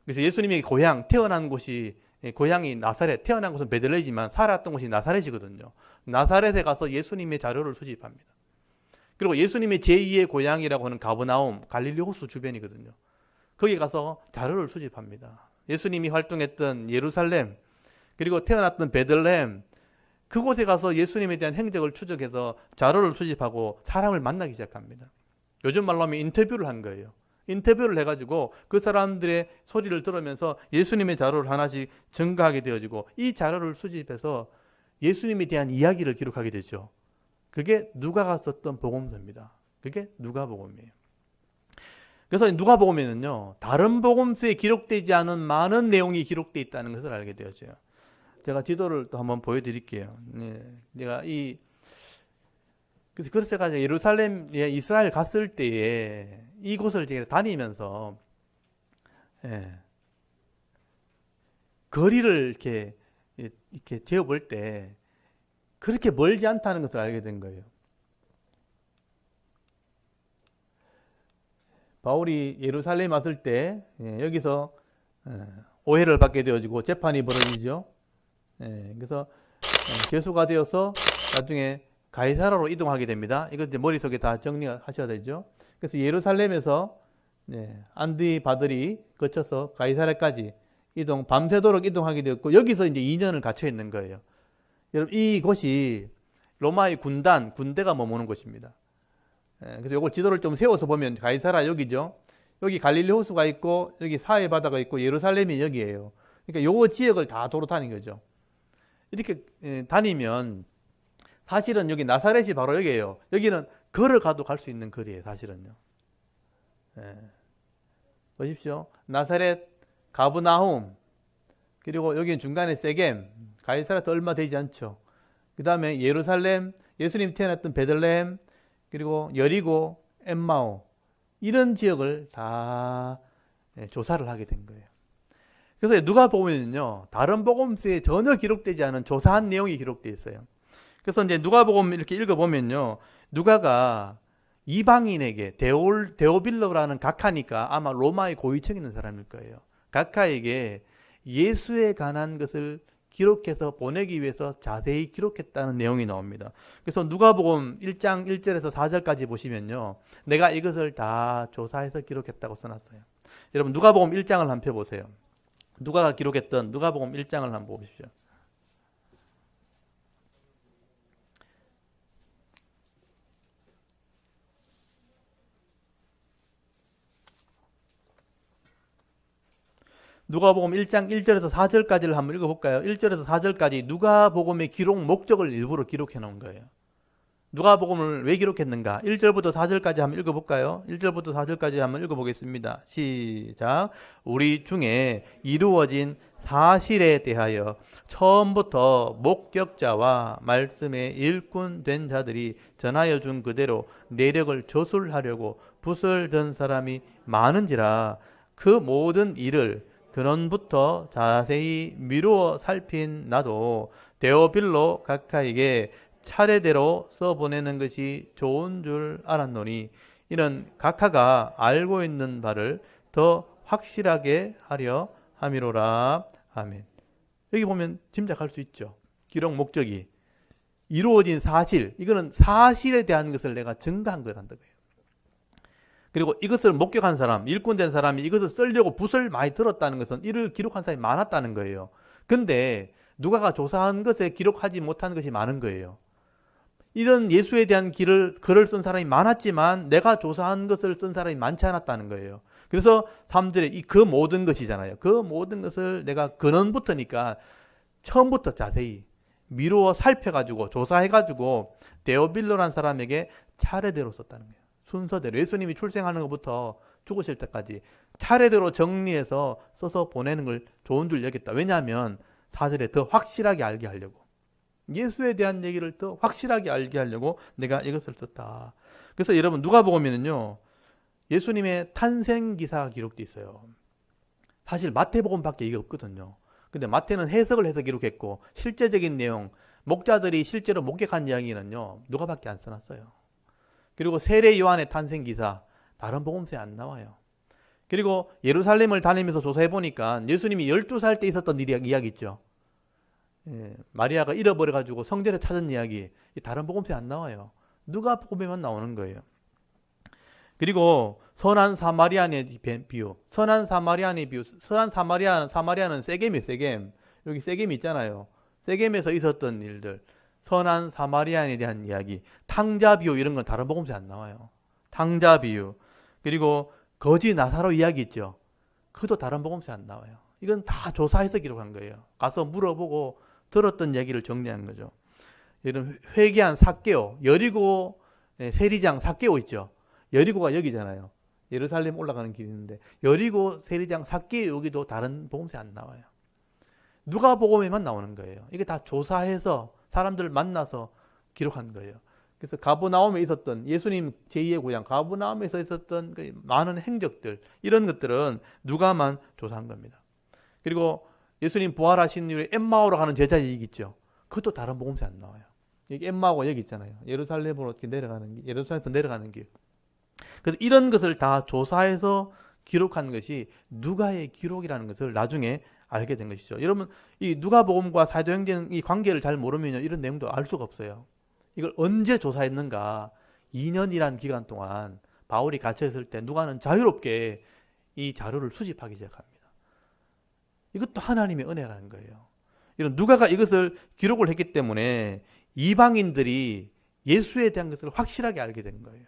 A: 그래서 예수님의 고향, 태어난 곳이 고향이 나사렛, 태어난 곳은 베들레헴이지만 살았던 곳이 나사렛이거든요. 나사렛에 가서 예수님의 자료를 수집합니다. 그리고 예수님의 제2의 고향이라고 하는 가버나움, 갈릴리 호수 주변이거든요. 거기 가서 자료를 수집합니다. 예수님이 활동했던 예루살렘, 그리고 태어났던 베들레헴, 그곳에 가서 예수님에 대한 행적을 추적해서 자료를 수집하고 사람을 만나기 시작합니다. 요즘 말로 하면 인터뷰를 한 거예요. 인터뷰를 해가지고 그 사람들의 소리를 들으면서 예수님의 자료를 하나씩 증가하게 되어지고 이 자료를 수집해서 예수님에 대한 이야기를 기록하게 되죠. 그게 누가가 썼던 복음서입니다. 그게 누가복음이에요. 그래서 누가복음에는요, 다른 복음서에 기록되지 않은 많은 내용이 기록되어 있다는 것을 알게 되어져요. 제가 지도를 또 한번 보여드릴게요. 그래서 제가 예루살렘에 이스라엘 갔을 때에 이곳을 제가 다니면서 거리를 이렇게 재어볼 때 그렇게 멀지 않다는 것을 알게 된 거예요. 바울이 예루살렘 왔을 때 여기서 오해를 받게 되어지고 재판이 벌어지죠. 그래서 죄수가 되어서 나중에 가이사라로 이동하게 됩니다. 이거 이제 머릿속에 다 정리하셔야 되죠. 그래서 예루살렘에서 안디 바들이 거쳐서 가이사라까지 밤새도록 이동하게 되었고 여기서 이제 2년을 갇혀 있는 거예요. 여러분 이곳이 로마의 군대가 머무는 곳입니다. 그래서 이걸 지도를 좀 세워서 보면 가이사라 여기죠. 여기 갈릴리 호수가 있고 여기 사해 바다가 있고 예루살렘이 여기예요. 그러니까 요 지역을 다 도로 다닌 거죠. 이렇게 다니면 사실은 여기 나사렛이 바로 여기예요. 여기는 걸어가도 갈 수 있는 거리예요. 사실은요. 보십시오. 나사렛, 가브나움, 그리고 여기는 중간에 세겜, 가이사라도 얼마 되지 않죠. 그 다음에 예루살렘, 예수님 태어났던 베들레헴, 그리고 여리고, 엠마오, 이런 지역을 다 조사를 하게 된 거예요. 그래서 누가 보면요, 다른 복음서에 전혀 기록되지 않은 조사한 내용이 기록되어 있어요. 그래서 이제 누가복음 이렇게 읽어보면요, 누가가 이방인에게 데오빌로라는 각하니까 아마 로마의 고위층 있는 사람일 거예요. 각하에게 예수에 관한 것을 기록해서 보내기 위해서 자세히 기록했다는 내용이 나옵니다. 그래서 누가복음 1장 1절에서 4절까지 보시면요, 내가 이것을 다 조사해서 기록했다고 써놨어요. 여러분 누가복음 1장을 한번 펴보세요. 누가가 기록했던 누가복음 1장을 한번 보십시오. 누가복음 1장 1절에서 4절까지를 한번 읽어볼까요? 1절에서 4절까지 누가복음의 기록 목적을 일부러 기록해 놓은 거예요. 누가복음을 왜 기록했는가? 1절부터 4절까지 한번 읽어볼까요? 1절부터 4절까지 한번 읽어보겠습니다. 시작. 우리 중에 이루어진 사실에 대하여 처음부터 목격자와 말씀의 일꾼 된 자들이 전하여 준 그대로 내력을 저술하려고 붓을 든 사람이 많은지라 그 모든 일을 근원부터 자세히 미루어 살핀 나도 데오빌로 각하에게 차례대로 써보내는 것이 좋은 줄 알았노니 이는 각하가 알고 있는 바를 더 확실하게 하려 함이로라. 아멘. 여기 보면 짐작할 수 있죠. 기록 목적이 이루어진 사실, 이거는 사실에 대한 것을 내가 증가한 거라는 거예요. 그리고 이것을 목격한 사람, 일꾼된 사람이 이것을 쓰려고 붓을 많이 들었다는 것은 이를 기록한 사람이 많았다는 거예요. 근데 누가가 조사한 것에 기록하지 못한 것이 많은 거예요. 이런 예수에 대한 글을 쓴 사람이 많았지만 내가 조사한 것을 쓴 사람이 많지 않았다는 거예요. 그래서 3절에 그 모든 것이잖아요. 그 모든 것을 내가 근원부터니까 처음부터 자세히 미루어 살펴가지고 조사해가지고 데오빌로라는 사람에게 차례대로 썼다는 거예요. 순서대로 예수님이 출생하는 것부터 죽으실 때까지 차례대로 정리해서 써서 보내는 걸 좋은 줄 여겼다. 왜냐하면 4절에 더 확실하게 알게 하려고, 예수에 대한 얘기를 더 확실하게 알게 하려고 내가 이것을 썼다. 그래서 여러분 누가복음에는요, 예수님의 탄생 기사가 기록되어 있어요. 사실 마태복음밖에 이게 없거든요. 근데 마태는 해석을 해서 기록했고, 실제적인 내용, 목자들이 실제로 목격한 이야기는요, 누가밖에 안 써놨어요. 그리고 세례 요한의 탄생 기사, 다른 복음서에 안 나와요. 그리고 예루살렘을 다니면서 조사해 보니까 예수님이 12살 때 있었던 이야기 있죠. 마리아가 잃어버려가지고 성전에 찾은 이야기, 다른 복음서에 안 나와요. 누가복음에만 나오는 거예요. 그리고 선한 사마리아인의 비유, 선한 사마리아는 세겜이에요. 세겜. 여기 세겜이 있잖아요. 세겜에서 있었던 일들, 선한 사마리아인에 대한 이야기, 탕자 비유, 이런 건 다른 복음서에 안 나와요. 탕자 비유. 그리고 거지 나사로 이야기 있죠. 그것도 다른 복음서에 안 나와요. 이건 다 조사해서 기록한 거예요. 가서 물어보고 들었던 얘기를 정리한 거죠. 이런 회개한 삭개오, 여리고 세리장 삭개오 있죠. 여리고가 여기잖아요. 예루살렘 올라가는 길이 있는데, 여리고 세리장 삭개오 여기도 다른 복음서에 안 나와요. 누가복음에만 나오는 거예요. 이게 다 조사해서 사람들을 만나서 기록한 거예요. 그래서 가버나움에 있었던, 예수님 제2의 고향 가버나움에서 있었던 그 많은 행적들, 이런 것들은 누가만 조사한 겁니다. 그리고 예수님 부활하신 이후에 엠마오로 가는 제자 얘기 있죠. 그것도 다른 복음서에 안 나와요. 여기 엠마오가 여기 있잖아요. 예루살렘으로 내려가는 길, 예루살렘에서 내려가는 길. 그래서 이런 것을 다 조사해서 기록한 것이 누가의 기록이라는 것을 나중에 알게 된 것이죠. 여러분, 이 누가복음과 사도행전 이 관계를 잘 모르면 이런 내용도 알 수가 없어요. 이걸 언제 조사했는가? 2년이라는 기간 동안 바울이 갇혀있을 때 누가는 자유롭게 이 자료를 수집하기 시작합니다. 이것도 하나님의 은혜라는 거예요. 이런 누가가 이것을 기록을 했기 때문에 이방인들이 예수에 대한 것을 확실하게 알게 된 거예요.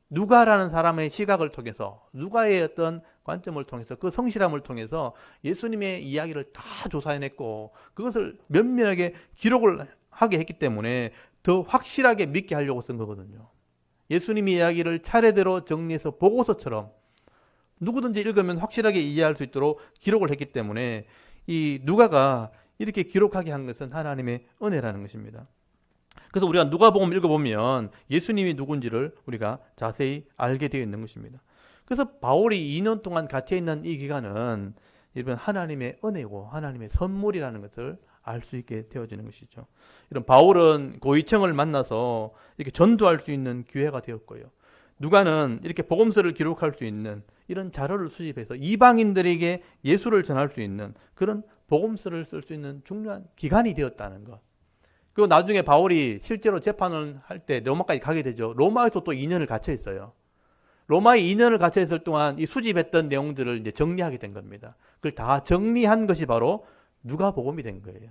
A: 누가라는 사람의 시각을 통해서, 누가의 어떤 관점을 통해서, 그 성실함을 통해서 예수님의 이야기를 다 조사해냈고, 그것을 면밀하게 기록을 하게 했기 때문에 더 확실하게 믿게 하려고 쓴 거거든요. 예수님의 이야기를 차례대로 정리해서 보고서처럼 누구든지 읽으면 확실하게 이해할 수 있도록 기록을 했기 때문에 이 누가가 이렇게 기록하게 한 것은 하나님의 은혜라는 것입니다. 그래서 우리가 누가복음 읽어보면 예수님이 누군지를 우리가 자세히 알게 되어 있는 것입니다. 그래서 바울이 2년 동안 갇혀있는 이 기간은 이런 하나님의 은혜고 하나님의 선물이라는 것을 알 수 있게 되어지는 것이죠. 이런 바울은 고위층을 만나서 이렇게 전도할 수 있는 기회가 되었고요. 누가는 이렇게 복음서를 기록할 수 있는 이런 자료를 수집해서 이방인들에게 예수를 전할 수 있는 그런 복음서를 쓸 수 있는 중요한 기간이 되었다는 것. 그리고 나중에 바울이 실제로 재판을 할 때 로마까지 가게 되죠. 로마에서 또 2년을 갇혀 있어요. 로마에 2년을 갇혀 있을 동안 이 수집했던 내용들을 이제 정리하게 된 겁니다. 그걸 다 정리한 것이 바로 누가복음이 된 거예요.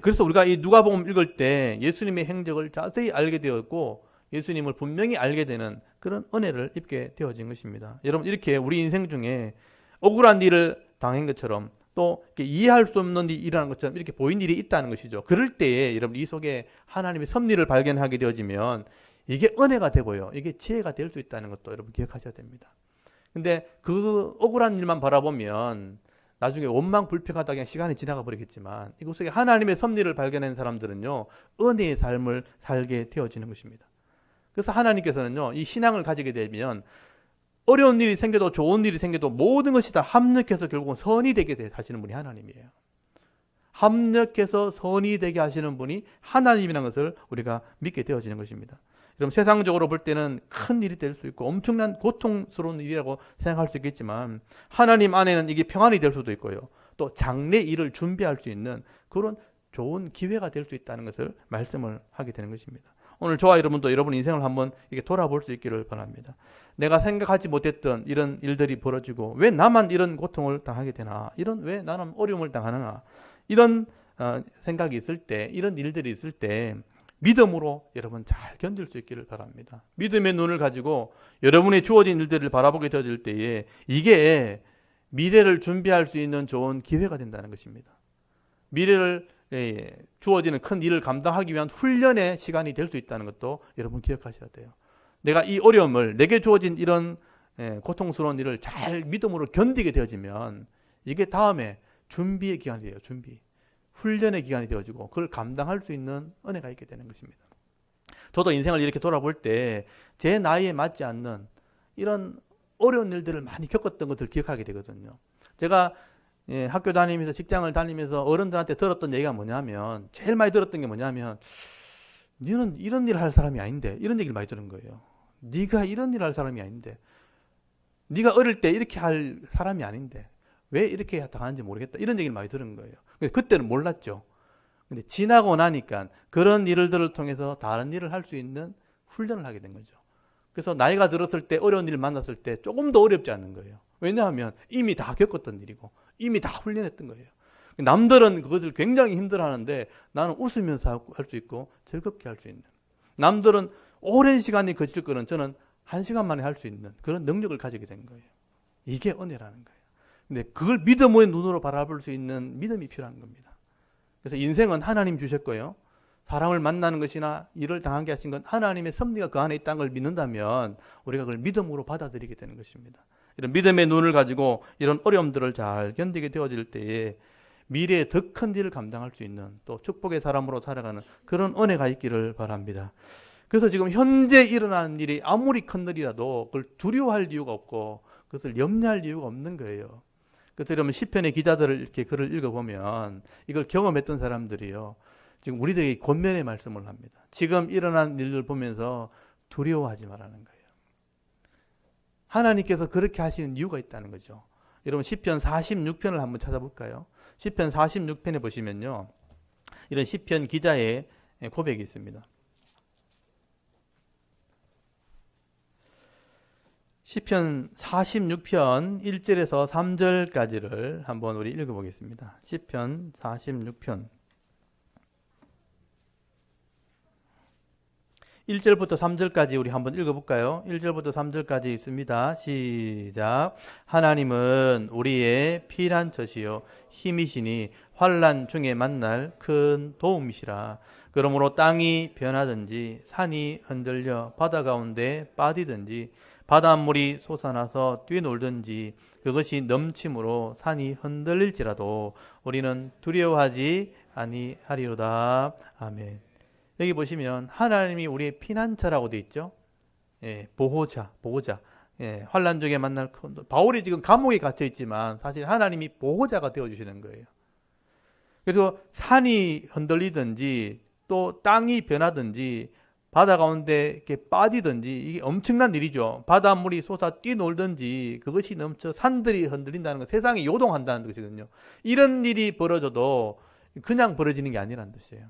A: 그래서 우리가 이 누가복음 읽을 때 예수님의 행적을 자세히 알게 되었고 예수님을 분명히 알게 되는 그런 은혜를 입게 되어진 것입니다. 여러분, 이렇게 우리 인생 중에 억울한 일을 당한 것처럼 또 이해할 수 없는 일이 일어난 것처럼 이렇게 보인 일이 있다는 것이죠. 그럴 때에 여러분 이 속에 하나님의 섭리를 발견하게 되어지면 이게 은혜가 되고요. 이게 지혜가 될 수 있다는 것도 여러분 기억하셔야 됩니다. 근데 그 억울한 일만 바라보면 나중에 원망불평하다 그냥 시간이 지나가 버리겠지만 이곳 속에 하나님의 섭리를 발견한 사람들은요, 은혜의 삶을 살게 되어지는 것입니다. 그래서 하나님께서는요, 이 신앙을 가지게 되면 어려운 일이 생겨도 좋은 일이 생겨도 모든 것이 다 합력해서 결국은 선이 되게 하시는 분이 하나님이에요. 합력해서 선이 되게 하시는 분이 하나님이라는 것을 우리가 믿게 되어지는 것입니다. 그럼 세상적으로 볼 때는 큰 일이 될 수 있고 엄청난 고통스러운 일이라고 생각할 수 있겠지만 하나님 안에는 이게 평안이 될 수도 있고요. 또 장래 일을 준비할 수 있는 그런 좋은 기회가 될 수 있다는 것을 말씀을 하게 되는 것입니다. 오늘 저와 여러분도 여러분 인생을 한번 이렇게 돌아볼 수 있기를 바랍니다. 내가 생각하지 못했던 이런 일들이 벌어지고 왜 나만 이런 고통을 당하게 되나, 왜 나는 어려움을 당하나, 이런 생각이 있을 때, 이런 일들이 있을 때 믿음으로 여러분 잘 견딜 수 있기를 바랍니다. 믿음의 눈을 가지고 여러분의 주어진 일들을 바라보게 되어질 때에 이게 미래를 준비할 수 있는 좋은 기회가 된다는 것입니다. 미래를 주어지는 큰 일을 감당하기 위한 훈련의 시간이 될 수 있다는 것도 여러분 기억하셔야 돼요. 내가 이 어려움을, 내게 주어진 이런 고통스러운 일을 잘 믿음으로 견디게 되어지면 이게 다음에 준비의 기간이 돼요. 준비. 훈련의 기간이 되어지고 그걸 감당할 수 있는 은혜가 있게 되는 것입니다. 저도 인생을 이렇게 돌아볼 때 제 나이에 맞지 않는 이런 어려운 일들을 많이 겪었던 것을 기억하게 되거든요. 제가 학교 다니면서 직장을 다니면서 어른들한테 들었던 얘기가 뭐냐면 제일 많이 들었던 게 뭐냐면 너는 이런 일을 할 사람이 아닌데 이런 얘기를 많이 들은 거예요. 네가 이런 일을 할 사람이 아닌데 네가 어릴 때 이렇게 할 사람이 아닌데 왜 이렇게 당하는지 모르겠다 이런 얘기를 많이 들은 거예요. 그때는 몰랐죠. 근데 지나고 나니까 그런 일들을 통해서 다른 일을 할 수 있는 훈련을 하게 된 거죠. 그래서 나이가 들었을 때 어려운 일을 만났을 때 조금 더 어렵지 않는 거예요. 왜냐하면 이미 다 겪었던 일이고 이미 다 훈련했던 거예요. 남들은 그것을 굉장히 힘들어하는데 나는 웃으면서 할 수 있고 즐겁게 할 수 있는, 남들은 오랜 시간이 거칠 거는 저는 1시간 만에 할 수 있는 그런 능력을 가지게 된 거예요. 이게 은혜라는 거예요. 근데 그걸 믿음의 눈으로 바라볼 수 있는 믿음이 필요한 겁니다. 그래서 인생은 하나님 주셨고요. 사람을 만나는 것이나 일을 당하게 하신 건 하나님의 섭리가 그 안에 있다는 걸 믿는다면 우리가 그걸 믿음으로 받아들이게 되는 것입니다. 이런 믿음의 눈을 가지고 이런 어려움들을 잘 견디게 되어질 때에 미래에 더 큰 일을 감당할 수 있는 또 축복의 사람으로 살아가는 그런 은혜가 있기를 바랍니다. 그래서 지금 현재 일어나는 일이 아무리 큰 일이라도 그걸 두려워할 이유가 없고 그것을 염려할 이유가 없는 거예요. 그래서 여러분 시편의 기자들을 이렇게 글을 읽어보면 이걸 경험했던 사람들이요. 지금 우리들에게 권면의 말씀을 합니다. 지금 일어난 일을 보면서 두려워하지 말라는 거예요. 하나님께서 그렇게 하시는 이유가 있다는 거죠. 여러분 시편 46편을 한번 찾아볼까요? 시편 46편에 보시면요. 이런 시편 기자의 고백이 있습니다. 시편 46편 1절에서 3절까지를 한번 우리 읽어보겠습니다. 시편 46편 1절부터 3절까지 우리 한번 읽어볼까요? 1절부터 3절까지 있습니다. 시작. 하나님은 우리의 피난처시요 힘이시니 환난 중에 만날 큰 도움이시라. 그러므로 땅이 변하든지 산이 흔들려 바다 가운데 빠지든지 바닷물이 솟아나서 뛰놀든지 그것이 넘침으로 산이 흔들릴지라도 우리는 두려워하지 아니하리로다. 아멘. 여기 보시면 하나님이 우리의 피난처라고 되어 있죠. 보호자. 환난 중에 만날 큰 도움. 바울이 지금 감옥에 갇혀 있지만 사실 하나님이 보호자가 되어주시는 거예요. 그래서 산이 흔들리든지 또 땅이 변하든지 바다 가운데 이렇게 빠지든지 이게 엄청난 일이죠. 바닷물이 솟아 뛰놀든지 그것이 넘쳐 산들이 흔들린다는 건 세상이 요동한다는 것이거든요. 이런 일이 벌어져도 그냥 벌어지는 게 아니라는 뜻이에요.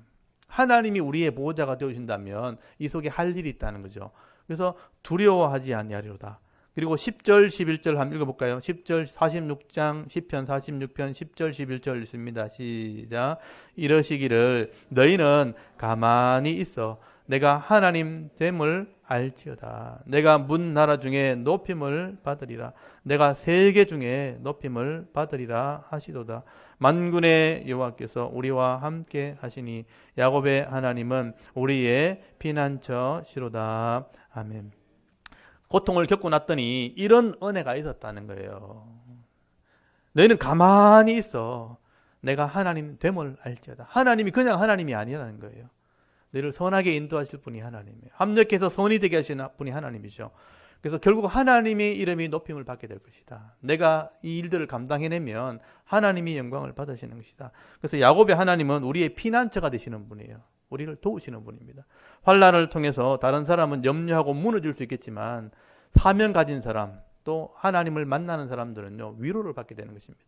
A: 하나님이 우리의 보호자가 되어주신다면 이 속에 할 일이 있다는 거죠. 그래서 두려워하지 아니하리로다. 그리고 10절, 11절 한번 읽어볼까요? 10절 46장 10편 46편 10절 11절 있습니다. 시작. 이러시기를 너희는 가만히 있어 내가 하나님 됨을 알지어다. 내가 문 나라 중에 높임을 받으리라. 내가 세계 중에 높임을 받으리라 하시도다. 만군의 여호와께서 우리와 함께 하시니 야곱의 하나님은 우리의 피난처시로다. 아멘. 고통을 겪고 났더니 이런 은혜가 있었다는 거예요. 너희는 가만히 있어. 내가 하나님 됨을 알지어다. 하나님이 그냥 하나님이 아니라는 거예요. 너희를 선하게 인도하실 분이 하나님이에요. 합력해서 선이 되게 하시는 분이 하나님이죠. 그래서 결국 하나님의 이름이 높임을 받게 될 것이다. 내가 이 일들을 감당해내면 하나님이 영광을 받으시는 것이다. 그래서 야곱의 하나님은 우리의 피난처가 되시는 분이에요. 우리를 도우시는 분입니다. 환난을 통해서 다른 사람은 염려하고 무너질 수 있겠지만 사명 가진 사람 또 하나님을 만나는 사람들은요 위로를 받게 되는 것입니다.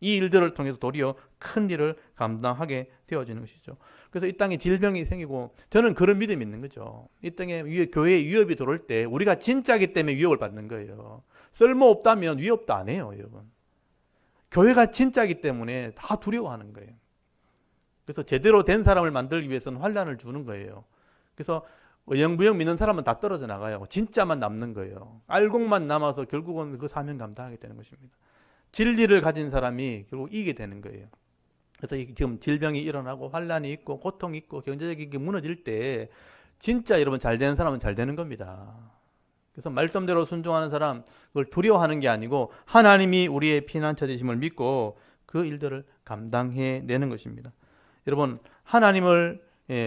A: 이 일들을 통해서 도리어 큰 일을 감당하게 되어지는 것이죠. 그래서 이 땅에 질병이 생기고 저는 그런 믿음이 있는 거죠. 이 땅에 교회에 위협이 들어올 때 우리가 진짜이기 때문에 위협을 받는 거예요. 쓸모없다면 위협도 안 해요, 여러분. 교회가 진짜이기 때문에 다 두려워하는 거예요. 그래서 제대로 된 사람을 만들기 위해서는 환난을 주는 거예요. 그래서 영부영 믿는 사람은 다 떨어져 나가요. 진짜만 남는 거예요. 알곡만 남아서 결국은 그 사명 감당하게 되는 것입니다. 진리를 가진 사람이 결국 이기게 되는 거예요. 그래서 지금 질병이 일어나고 환난이 있고 고통이 있고 경제적인 게 무너질 때 진짜 여러분 잘 되는 사람은 잘 되는 겁니다. 그래서 말씀대로 순종하는 사람, 그걸 두려워하는 게 아니고 하나님이 우리의 피난처 되심을 믿고 그 일들을 감당해내는 것입니다. 여러분, 하나님을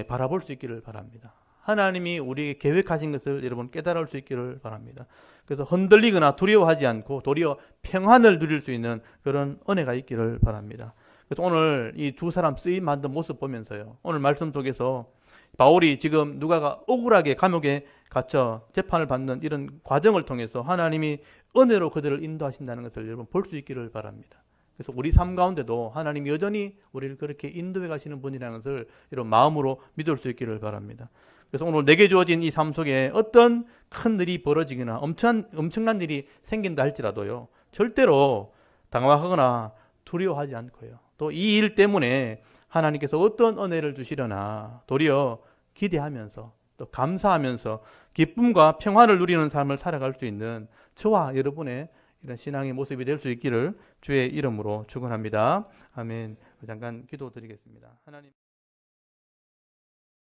A: 바라볼 수 있기를 바랍니다. 하나님이 우리에게 계획하신 것을 여러분 깨달을 수 있기를 바랍니다. 그래서 흔들리거나 두려워하지 않고 도리어 평안을 누릴 수 있는 그런 은혜가 있기를 바랍니다. 그래서 오늘 이 두 사람 쓰임 만든 모습 보면서요, 오늘 말씀 속에서 바울이 지금 누가가 억울하게 감옥에 갇혀 재판을 받는 이런 과정을 통해서 하나님이 은혜로 그들을 인도하신다는 것을 여러분 볼 수 있기를 바랍니다. 그래서 우리 삶 가운데도 하나님이 여전히 우리를 그렇게 인도해 가시는 분이라는 것을 이런 마음으로 믿을 수 있기를 바랍니다. 그래서 오늘 내게 주어진 이 삶 속에 어떤 큰 일이 벌어지거나 엄청난 일이 생긴다 할지라도요, 절대로 당황하거나 두려워하지 않고요, 또 이 일 때문에 하나님께서 어떤 은혜를 주시려나 도리어 기대하면서 또 감사하면서 기쁨과 평안을 누리는 삶을 살아갈 수 있는 저와 여러분의 이런 신앙의 모습이 될 수 있기를 주의 이름으로 축원합니다. 아멘. 잠깐 기도드리겠습니다. 하나님.